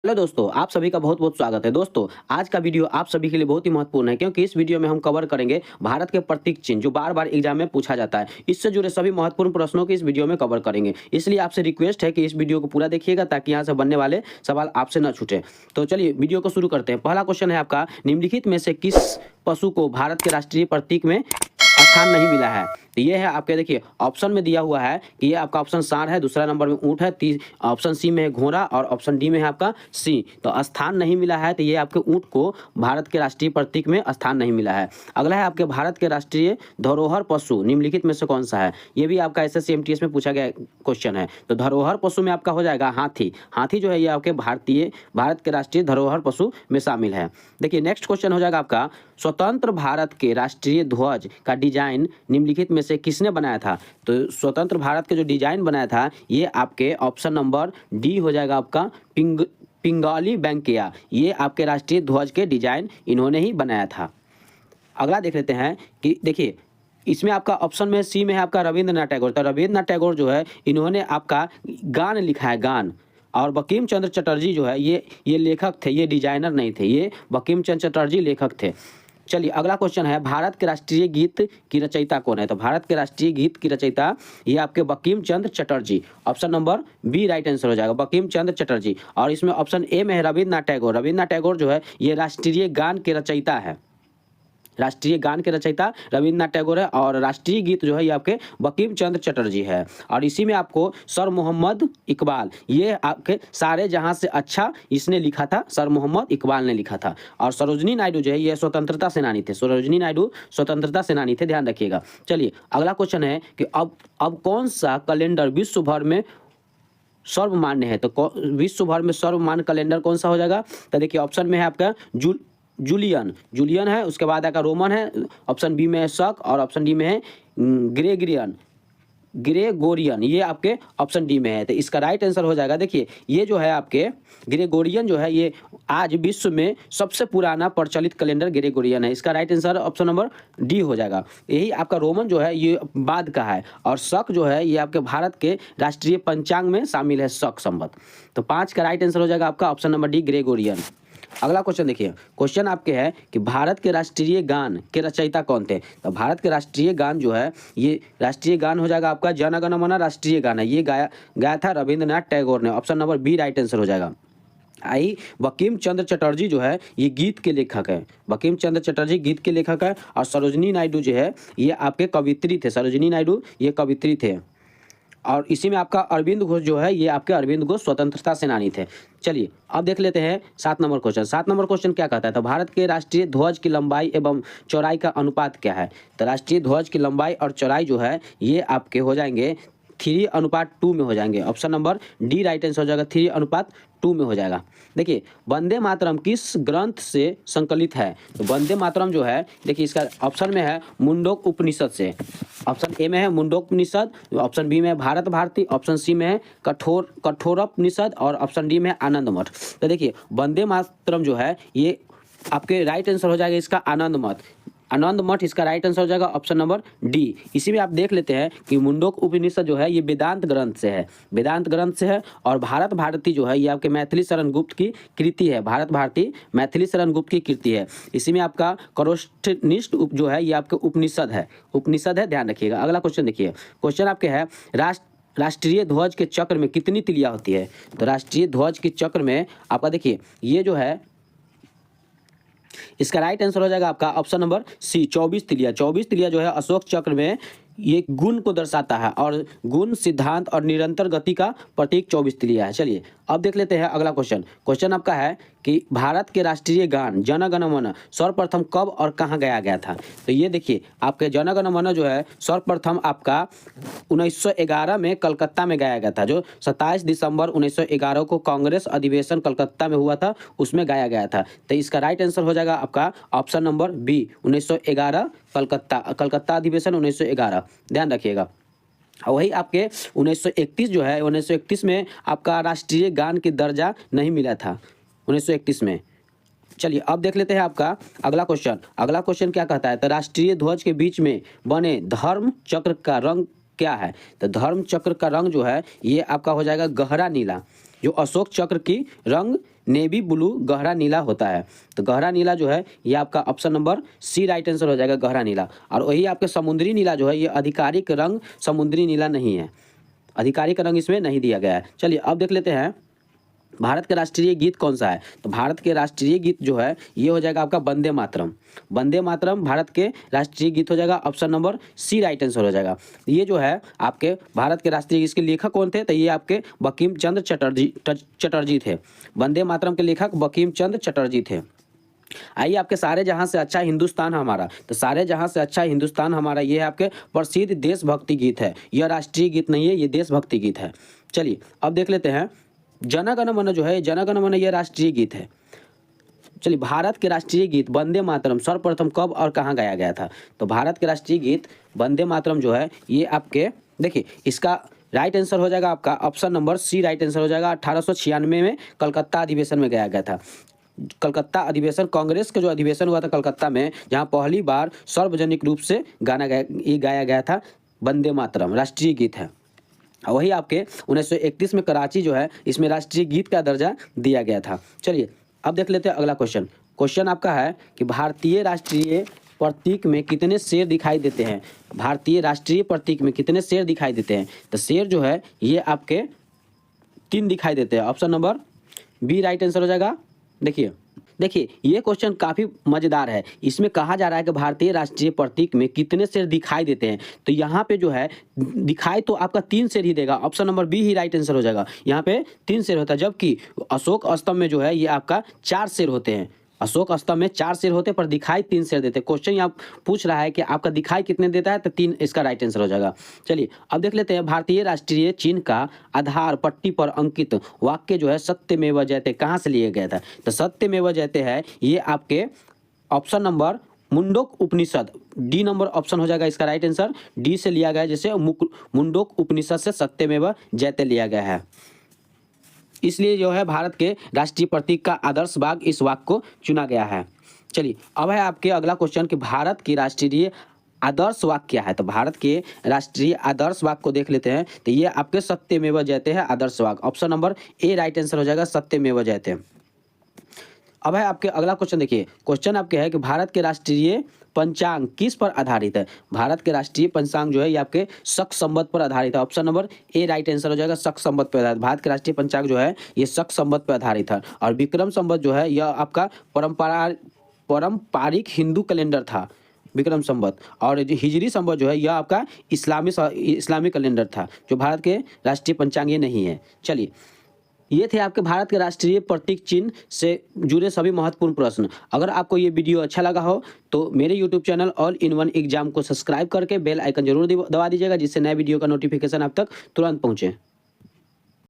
Hello दोस्तों, आप सभी का बहुत बहुत स्वागत है। दोस्तों, आज का वीडियो आप सभी के लिए बहुत ही महत्वपूर्ण है क्योंकि इस वीडियो में हम कवर करेंगे भारत के प्रतीक चिन्ह जो बार बार एग्जाम में पूछा जाता है। इससे जुड़े सभी महत्वपूर्ण प्रश्नों की इस वीडियो में कवर करेंगे। इसलिए आपसे रिक्वेस्ट है कि इस वीडियो को पूरा देखिएगा ताकि यहाँ से बनने वाले सवाल आपसे न छूटे। तो चलिए वीडियो को शुरू करते हैं। पहला क्वेश्चन है आपका, निम्नलिखित में से किस पशु को भारत के राष्ट्रीय प्रतीक में स्थान नहीं मिला है? तो ये है आपके, देखिए ऑप्शन में दिया हुआ है कि ये आपका ऑप्शन सांड है, दूसरा नंबर में ऊंट है, ऑप्शन सी में है घोड़ा और ऑप्शन डी में है आपका सी। तो स्थान नहीं मिला है तो ये आपके ऊंट को भारत के राष्ट्रीय प्रतीक में स्थान नहीं मिला है। अगला है आपके, भारत के राष्ट्रीय धरोहर पशु निम्नलिखित में से कौन सा है? ये भी आपका एसएससी एमटीएस में पूछा गया क्वेश्चन है। तो धरोहर पशु में आपका हो जाएगा हाथी। हाथी जो है ये आपके भारत के राष्ट्रीय धरोहर पशु में शामिल है। देखिए नेक्स्ट क्वेश्चन हो जाएगा आपका, स्वतंत्र भारत के राष्ट्रीय ध्वज का डिजाइन निम्नलिखित में से किसने बनाया था? तो स्वतंत्र भारत के जो डिजाइन बनाया था ये आपके ऑप्शन नंबर डी हो जाएगा आपका, पिंगाली वेंकैया। ये आपके राष्ट्रीय ध्वज के डिजाइन इन्होंने ही बनाया था। अगला देख लेते हैं कि देखिए इसमें आपका ऑप्शन में सी में है आपका रविंद्रनाथ टैगोर। तो रविंद्रनाथ टैगोर जो है इन्होंने आपका गान लिखा है, गान। और बंकिम चंद्र चटर्जी जो है ये लेखक थे, ये डिजाइनर नहीं थे, ये बंकिम चंद्र चटर्जी लेखक थे। चलिए अगला क्वेश्चन है, भारत के राष्ट्रीय गीत की रचयिता कौन है? तो भारत के राष्ट्रीय गीत की रचयिता ये आपके Bankim Chandra Chatterjee. Option number B right answer हो जाएगा, बंकिम चंद्र चटर्जी। और इसमें ऑप्शन ए में है रविंद्रनाथ टैगोर। रविंद्रनाथ टैगोर जो है ये राष्ट्रीय गान के रचयिता है। राष्ट्रीय गान के रचयिता रविंद्रनाथ टैगोर है और राष्ट्रीय गीत जो है ये आपके बंकिम चंद्र चटर्जी है। और इसी में आपको सर मोहम्मद इकबाल, ये आपके सारे जहां से अच्छा इसने लिखा था, सर मोहम्मद इकबाल ने लिखा था। और सरोजनी नायडू जो है ये स्वतंत्रता सेनानी थे, सरोजनी नायडू स्वतंत्रता सेनानी थे, ध्यान रखिएगा। चलिए अगला क्वेश्चन है कि अब कौन सा कैलेंडर विश्व भर में सर्वमान्य है? तो विश्व भर में सर्वमान्य कैलेंडर कौन सा हो जाएगा? तो देखिए ऑप्शन में है आपका जूलियन है, उसके बाद आपका रोमन है, ऑप्शन बी में है शक और ऑप्शन डी में है ग्रेगोरियन। ये आपके ऑप्शन डी में है। तो इसका राइट आंसर हो जाएगा, देखिए ये जो है आपके ग्रेगोरियन जो है ये आज विश्व में सबसे पुराना प्रचलित कैलेंडर ग्रेगोरियन है। इसका right answer option number D हो जाएगा। यही आपका रोमन जो है ये बाद का है और शक जो है ये आपके भारत के राष्ट्रीय पंचांग में शामिल है, शक संवत। तो 5 का राइट आंसर हो जाएगा आपका ऑप्शन नंबर डी ग्रेगोरियन। अगला क्वेश्चन देखिए, क्वेश्चन आपके है कि भारत के राष्ट्रीय गान के रचयिता कौन थे? तो भारत के राष्ट्रीय गान जो है ये राष्ट्रीय गान हो जाएगा आपका जन गण मन राष्ट्रीय गान है। ये गाया था रविंद्रनाथ टैगोर ने। Option number B right answer हो जाएगा। बंकिम चंद्र चटर्जी जो है ये गीत के लेखक है, बंकिम चंद्र चटर्जी गीत के लेखक है। और सरोजनी नायडू जो है ये आपके कवित्री थे, सरोजनी नायडू ये कवित्री थे। और इसी में आपका अरविंद घोष जो है ये आपके अरविंद घोष स्वतंत्रता सेनानी थे। चलिए अब देख लेते हैं 7 नंबर क्वेश्चन। 7 नंबर क्वेश्चन क्या कहता है? तो भारत के राष्ट्रीय ध्वज की लंबाई एवं चौड़ाई का अनुपात क्या है? तो राष्ट्रीय ध्वज की लंबाई और चौड़ाई जो है ये आपके हो जाएंगे 3:2 में हो जाएंगे। Option number D right answer हो जाएगा, 3:2 में हो जाएगा। देखिए वंदे मातरम किस ग्रंथ से संकलित है? तो वंदे मातरम जो है देखिए इसका ऑप्शन में है मुंडोक उपनिषद से। ऑप्शन ए में है मुंडोक उपनिषद, ऑप्शन बी में है भारत भारती, ऑप्शन सी में है कठोरोपनिषद और ऑप्शन डी में है आनंद मठ। तो देखिए वंदे मातरम जो है ये आपके राइट आंसर हो जाएगा इसका आनंद मठ। आनंद मठ इसका राइट आंसर हो जाएगा ऑप्शन नंबर डी। इसी में आप देख लेते हैं कि मुंडोक उपनिषद जो है ये वेदांत ग्रंथ से है, वेदांत ग्रंथ से है। और भारत भारती जो है ये आपके मैथिली शरण गुप्त की कृति है, भारत भारती मैथिली शरण गुप्त की कृति है। इसी में आपका करोष्ठनिष्ठ जो है ये आपके उपनिषद है, ध्यान रखिएगा। अगला क्वेश्चन देखिए, क्वेश्चन आपके है राष्ट्रीय ध्वज के चक्र में कितनी तिलिया होती है? तो राष्ट्रीय ध्वज के चक्र में आपका देखिए ये जो है इसका राइट आंसर हो जाएगा आपका ऑप्शन नंबर सी 24 तिलिया। 24 तिलिया जो है अशोक चक्र में ये गुण को दर्शाता है और गुण सिद्धांत और निरंतर गति का प्रतीक 24 तिलिया है। चलिए अब देख लेते हैं अगला क्वेश्चन। क्वेश्चन आपका है कि भारत के राष्ट्रीय गान जन गण मन सर्वप्रथम कब और कहाँ गाया गया था? तो ये देखिए आपके जन गण मन जो है सर्वप्रथम आपका 1911 में कलकत्ता में गाया गया था। जो 27 दिसंबर 1911 को कांग्रेस अधिवेशन कलकत्ता में हुआ था उसमें गाया गया था। तो इसका राइट आंसर हो जाएगा आपका ऑप्शन नंबर बी 1911 कलकत्ता अधिवेशन 1911, ध्यान रखिएगा। और वही आपके 1931 जो है 1931 में आपका राष्ट्रीय गान की दर्जा नहीं मिला था 1931 में। चलिए अब देख लेते हैं आपका अगला क्वेश्चन। अगला क्वेश्चन क्या कहता है? तो राष्ट्रीय ध्वज के बीच में बने धर्म चक्र का रंग क्या है? तो धर्म चक्र का रंग जो है ये आपका हो जाएगा गहरा नीला। जो अशोक चक्र की रंग नेवी ब्लू गहरा नीला होता है। तो गहरा नीला जो है ये आपका option number C right answer हो जाएगा, गहरा नीला। और वही आपके समुद्री नीला जो है ये आधिकारिक रंग समुद्री नीला नहीं है, आधिकारिक रंग इसमें नहीं दिया गया है। चलिए अब देख लेते हैं भारत का राष्ट्रीय गीत कौन सा है। तो भारत के राष्ट्रीय गीत जो है ये हो जाएगा आपका वंदे मातरम। वंदे मातरम भारत के राष्ट्रीय गीत हो जाएगा, option number C right answer हो जाएगा। ये जो है आपके भारत के राष्ट्रीय, इसके लेखक कौन थे, तो ये आपके बंकिम चंद्र चटर्जी थे। वंदे मातरम के लेखक बंकिम चंद्र चटर्जी थे। आइए आपके सारे जहां से अच्छा हिंदुस्तान हमारा। तो सारे जहां से अच्छा हिंदुस्तान हमारा ये है आपके प्रसिद्ध देशभक्ति गीत है, यह राष्ट्रीय गीत नहीं है, ये देशभक्ति गीत है। चलिए अब देख लेते हैं जन गण मन जो है, जन गण मन ये राष्ट्रीय गीत है। चलिए भारत के राष्ट्रीय गीत वंदे मातरम सर्वप्रथम कब और कहाँ गाया गया था। तो भारत के राष्ट्रीय गीत वंदे मातरम जो है ये आपके देखिए इसका राइट आंसर हो जाएगा आपका option number C right answer हो जाएगा। 1896 में कलकत्ता अधिवेशन में गाया गया था। कलकत्ता अधिवेशन, कांग्रेस का जो अधिवेशन हुआ था कलकत्ता में, जहां पहली बार सार्वजनिक रूप से गाया गया था वंदे मातरम, राष्ट्रीय गीत है। वही आपके 1931 में कराची जो है इसमें राष्ट्रीय गीत का दर्जा दिया गया था। चलिए अब देख लेते हैं अगला क्वेश्चन। क्वेश्चन आपका है कि भारतीय राष्ट्रीय प्रतीक में कितने शेर दिखाई देते हैं। भारतीय राष्ट्रीय प्रतीक में कितने शेर दिखाई देते हैं। तो शेर जो है ये आपके 3 दिखाई देते हैं, option number B right answer हो जाएगा। देखिए ये क्वेश्चन काफ़ी मज़ेदार है। इसमें कहा जा रहा है कि भारतीय राष्ट्रीय प्रतीक में कितने शेर दिखाई देते हैं। तो यहाँ पे जो है दिखाई तो आपका 3 शेर ही देगा, ऑप्शन नंबर बी ही राइट आंसर हो जाएगा। यहाँ पे 3 शेर होता है, जबकि अशोक स्तंभ में जो है ये आपका 4 शेर होते हैं। अशोक स्तंभ में 4 शेर होते हैं पर दिखाई 3 शेर देते हैं। क्वेश्चन यहाँ पूछ रहा है कि आपका दिखाई कितने देता है, तो 3 इसका राइट आंसर हो जाएगा। चलिए अब देख लेते हैं भारतीय राष्ट्रीय चिन्ह का आधार पट्टी पर अंकित वाक्य जो है सत्यमेव जयते कहाँ से लिया गया था। तो सत्यमेव जयते है ये आपके ऑप्शन नंबर मुंडोक उपनिषद, डी नंबर ऑप्शन हो जाएगा इसका राइट आंसर। डी से लिया गया है, जैसे मुंडोक उपनिषद से सत्यमेव जयते लिया गया है, इसलिए जो है भारत के राष्ट्रीय प्रतीक का आदर्श बाग इस वाक्य को चुना गया है। चलिए अब है आपके अगला क्वेश्चन कि भारत की राष्ट्रीय आदर्श वाक्य क्या है। तो भारत के राष्ट्रीय आदर्श वाक्य को देख लेते हैं। तो ये आपके सत्यमेव जयते है आदर्श वाक्य, option number A right answer हो जाएगा, सत्यमेव जयते। अब है आपके अगला क्वेश्चन। देखिए क्वेश्चन आपके है कि भारत के राष्ट्रीय पंचांग किस पर आधारित है। भारत के राष्ट्रीय पंचांग जो है ये आपके शक संवत पर आधारित है, option number A right answer हो जाएगा, शक संवत पर आधारित। भारत के राष्ट्रीय पंचांग जो है ये शक संवत पर आधारित है। और विक्रम संवत जो है यह आपका पारंपरिक हिंदू कैलेंडर था, विक्रम संवत। और हिजरी संवत जो है यह आपका इस्लामी कैलेंडर था। जो भारत के राष्ट्रीय पंचांग ये नहीं है। चलिए ये थे आपके भारत के राष्ट्रीय प्रतीक चिन्ह से जुड़े सभी महत्वपूर्ण प्रश्न। अगर आपको ये वीडियो अच्छा लगा हो तो मेरे YouTube channel all in one exam को सब्सक्राइब करके बेल आइकन जरूर दबा दीजिएगा, जिससे नए वीडियो का नोटिफिकेशन आप तक तुरंत पहुँचे।